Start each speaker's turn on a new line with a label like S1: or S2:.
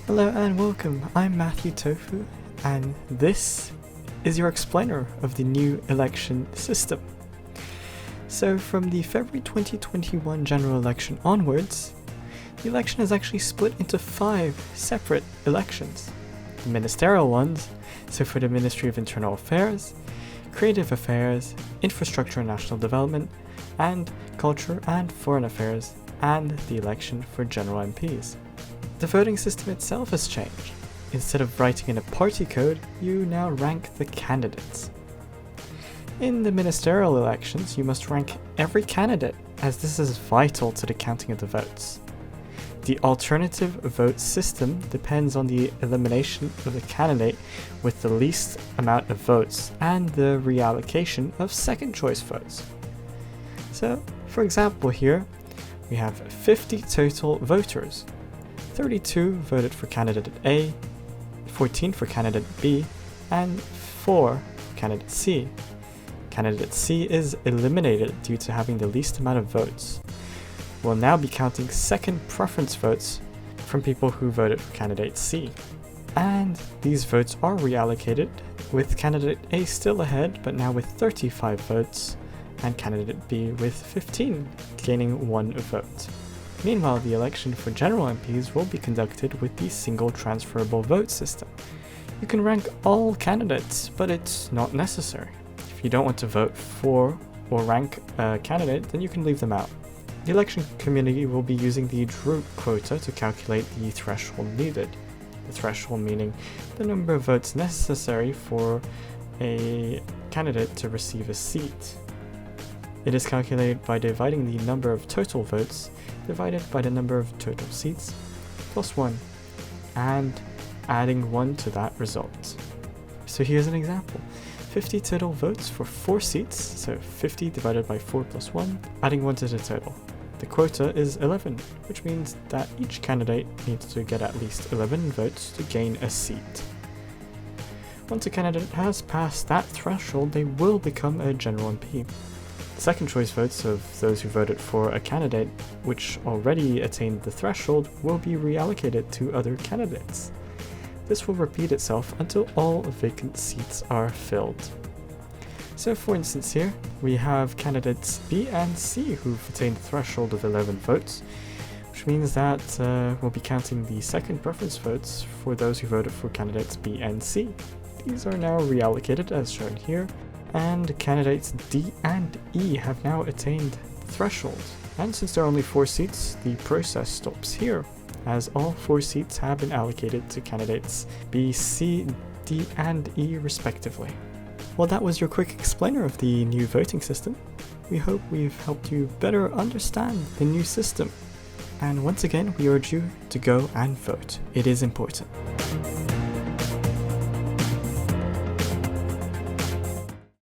S1: Hello and welcome, I'm Matthew Tofu, and this is your explainer of the new election system. So from the February 2021 general election onwards, the election is actually split into 5 separate elections. The ministerial ones, so for the Ministry of Internal Affairs, Creative Affairs, Infrastructure and National Development, and Culture and Foreign Affairs, and the election for general MPs. The voting system itself has changed. Instead of writing in a party code, you now rank the candidates. In the ministerial elections, you must rank every candidate, as this is vital to the counting of the votes. The alternative vote system depends on the elimination of the candidate with the least amount of votes and the reallocation of second choice votes. So, for example here, we have 50 total voters. 32 voted for candidate A, 14 for candidate B, and 4 for candidate C. Candidate C is eliminated due to having the least amount of votes. We'll now be counting second preference votes from people who voted for candidate C. And these votes are reallocated, with candidate A still ahead, but now with 35 votes, and candidate B with 15, gaining 1 vote. Meanwhile, the election for general MPs will be conducted with the single transferable vote system. You can rank all candidates, but it's not necessary. If you don't want to vote for or rank a candidate, then you can leave them out. The election committee will be using the Drew quota to calculate the threshold needed. The threshold meaning the number of votes necessary for a candidate to receive a seat. It is calculated by dividing the number of total votes divided by the number of total seats plus 1 and adding 1 to that result. So here's an example. 50 total votes for 4 seats, so 50 divided by 4 plus 1, adding 1 to the total. The quota is 11, which means that each candidate needs to get at least 11 votes to gain a seat. Once a candidate has passed that threshold, they will become a general MP. Second choice votes of those who voted for a candidate which already attained the threshold will be reallocated to other candidates. This will repeat itself until all vacant seats are filled. So for instance here, we have candidates B and C who've attained the threshold of 11 votes, which means that we'll be counting the second preference votes for those who voted for candidates B and C. These are now reallocated as shown here, and candidates D and E have now attained the threshold. And since there are only 4 seats, the process stops here, as all 4 seats have been allocated to candidates B, C, D, and E respectively. Well, that was your quick explainer of the new voting system. We hope we've helped you better understand the new system. And once again, we urge you to go and vote. It is important.